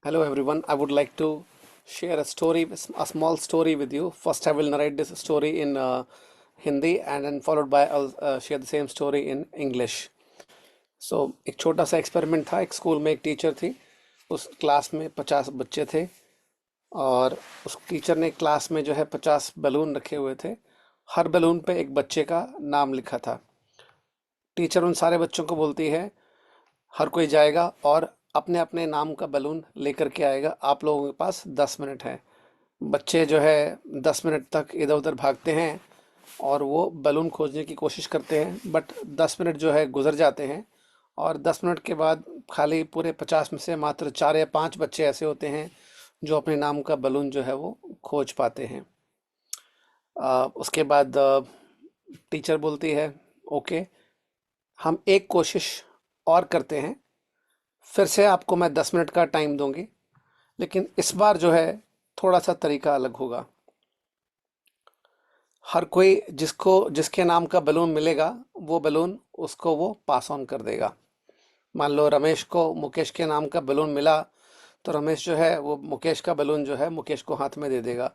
Hello everyone. I would like to share a story, a small story with you. First, I will narrate this story in Hindi, and then followed by I'll share the same story in English. So, एक छोटा सा experiment था। एक school में एक teacher थी। उस class में 50 बच्चे थे और उस टीचर ने क्लास में जो है 50 बैलून रखे हुए थे। हर बैलून पे एक बच्चे का नाम लिखा था। टीचर उन सारे बच्चों को बोलती है, हर कोई जाएगा और अपने अपने नाम का बैलून लेकर के आएगा। आप लोगों के पास 10 मिनट है। बच्चे जो है 10 मिनट तक इधर उधर भागते हैं और वो बैलून खोजने की कोशिश करते हैं, बट 10 मिनट जो है गुजर जाते हैं। और 10 मिनट के बाद खाली पूरे 50 में से मात्र 4 या 5 बच्चे ऐसे होते हैं जो अपने नाम का बैलून जो है वो खोज पाते हैं। उसके बाद टीचर बोलती है, ओके, हम एक कोशिश और करते हैं। फिर से आपको मैं 10 मिनट का टाइम दूंगी, लेकिन इस बार जो है थोड़ा सा तरीका अलग होगा। हर कोई जिसको जिसके नाम का बैलून मिलेगा, वो बैलून उसको वो पास ऑन कर देगा। मान लो रमेश को मुकेश के नाम का बैलून मिला, तो रमेश जो है वो मुकेश का बैलून जो है मुकेश को हाथ में दे देगा।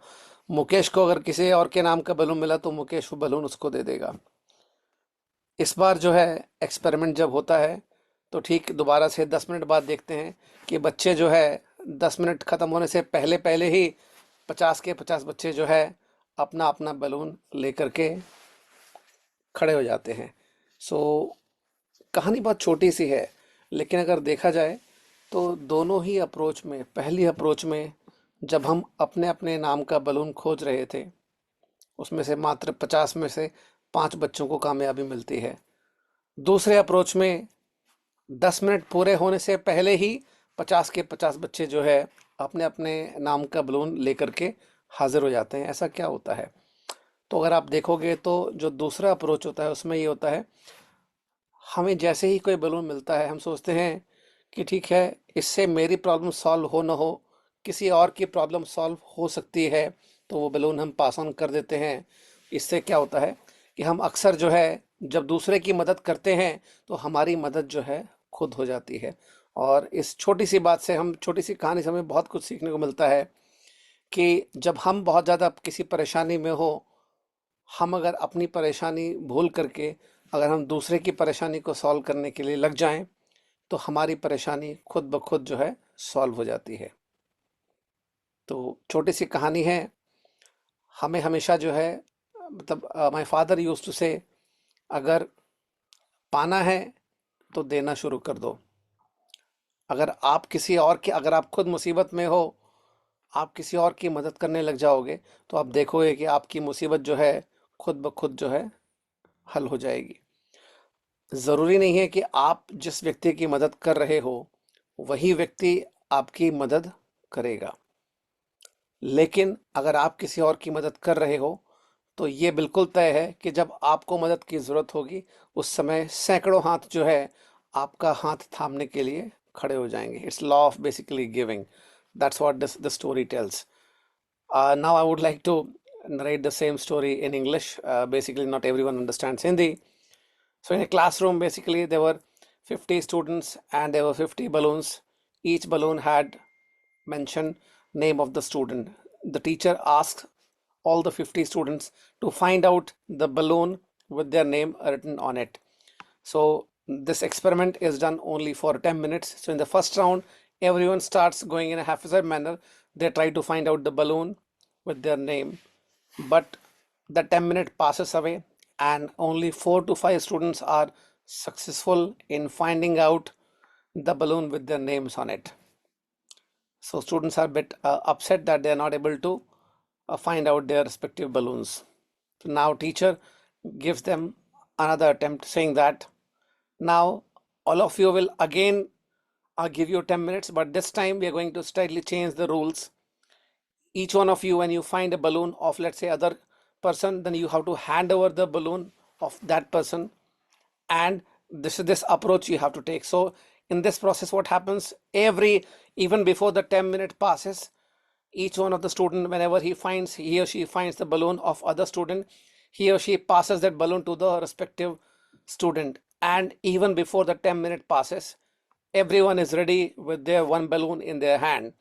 मुकेश को अगर किसी और के नाम का बैलून मिला तो मुकेश वो बैलून उसको दे देगा। इस बार जो है एक्सपेरिमेंट जब होता है तो ठीक दोबारा से 10 मिनट बाद देखते हैं कि बच्चे जो है 10 मिनट ख़त्म होने से पहले पहले ही 50 के 50 बच्चे जो है अपना अपना बैलून लेकर के खड़े हो जाते हैं। सो कहानी बहुत छोटी सी है, लेकिन अगर देखा जाए तो दोनों ही अप्रोच में, पहली अप्रोच में जब हम अपने अपने नाम का बैलून खोज रहे थे, उसमें से मात्र 50 में से 5 बच्चों को कामयाबी मिलती है। दूसरे अप्रोच में 10 मिनट पूरे होने से पहले ही 50 के 50 बच्चे जो है अपने अपने नाम का बलून लेकर के हाजिर हो जाते हैं। ऐसा क्या होता है? तो अगर आप देखोगे तो जो दूसरा अप्रोच होता है उसमें ये होता है, हमें जैसे ही कोई बलून मिलता है हम सोचते हैं कि ठीक है, इससे मेरी प्रॉब्लम सॉल्व हो ना हो, किसी और की प्रॉब्लम सॉल्व हो सकती है, तो वो बलून हम पास ऑन कर देते हैं। इससे क्या होता है कि हम अक्सर जो है जब दूसरे की मदद करते हैं तो हमारी मदद जो है खुद हो जाती है। और इस छोटी सी बात से, हम छोटी सी कहानी से हमें बहुत कुछ सीखने को मिलता है कि जब हम बहुत ज़्यादा किसी परेशानी में हो, हम अगर अपनी परेशानी भूल करके अगर हम दूसरे की परेशानी को सॉल्व करने के लिए लग जाएं, तो हमारी परेशानी खुद ब खुद जो है सॉल्व हो जाती है। तो छोटी सी कहानी है। हमें हमेशा जो है, मतलब माय फादर यूज्ड टू से, अगर पाना है तो देना शुरू कर दो। अगर आप किसी और के अगर आप खुद मुसीबत में हो, आप किसी और की मदद करने लग जाओगे, तो आप देखोगे कि आपकी मुसीबत जो है खुद ब खुद जो है हल हो जाएगी। ज़रूरी नहीं है कि आप जिस व्यक्ति की मदद कर रहे हो वही व्यक्ति आपकी मदद करेगा, लेकिन अगर आप किसी और की मदद कर रहे हो तो ये बिल्कुल तय है कि जब आपको मदद की ज़रूरत होगी, उस समय सैकड़ों हाथ जो है आपका हाथ थामने के लिए खड़े हो जाएंगे। It's law of basically giving. That's what the story tells. Now I would like to narrate the same story in English. Basically, not everyone understands Hindi. So in a classroom, basically there were 50 students and there were 50 balloons. Each balloon had mentioned name of the student. The teacher asked all the 50 students to find out the balloon with their name written on it. So this experiment is done only for 10 minutes. So in the first round, everyone starts going in a haphazard manner. They try to find out the balloon with their name. But the 10 minute passes away and only 4 to 5 students are successful in finding out the balloon with their names on it. So students are a bit upset that they are not able to find out their respective balloons. So now teacher gives them another attempt, saying that now all of you will again give you 10 minutes, but this time we are going to slightly change the rules. Each one of you, when you find a balloon of, let's say, other person, then you have to hand over the balloon of that person, and this is this approach you have to take. So in this process, what happens, even before the 10 minute passes, each one of the student, whenever he or she finds the balloon of other student, he or she passes that balloon to the respective student. And even before the 10 minute passes, everyone is ready with their one balloon in their hand.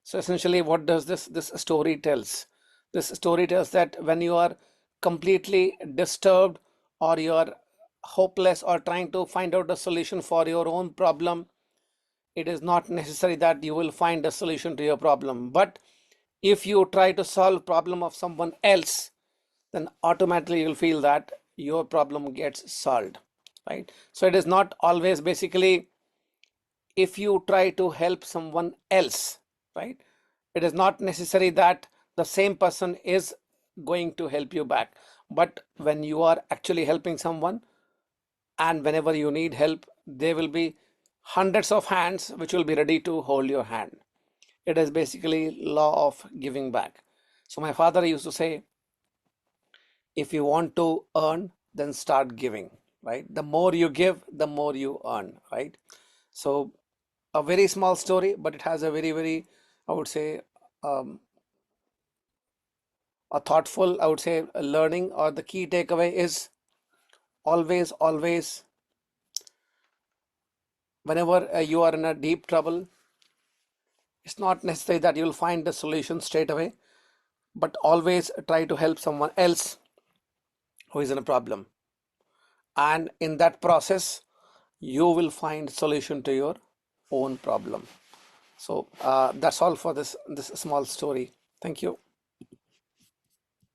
So essentially, what does this story tells? This story tells that when you are completely disturbed, or you are hopeless, or trying to find out a solution for your own problem, it is not necessary that you will find a solution to your problem. But if you try to solve problem of someone else, then automatically you'll feel that your problem gets solved, right? So it is not always, basically, if you try to help someone else, right, it is not necessary that the same person is going to help you back. But when you are actually helping someone, and whenever you need help, there will be hundreds of hands which will be ready to hold your hand. It is basically law of giving back. So my father used to say, if you want to earn, then start giving, right? The more you give, the more you earn, right? So a very small story, but it has a very, very, I would say, um, a thoughtful, I would say, a learning, or the key takeaway is always, always, whenever you are in a deep trouble, it's not necessary that you'll find the solution straight away, but always try to help someone else who is in a problem. And in that process, you will find solution to your own problem. So that's all for this small story. Thank you.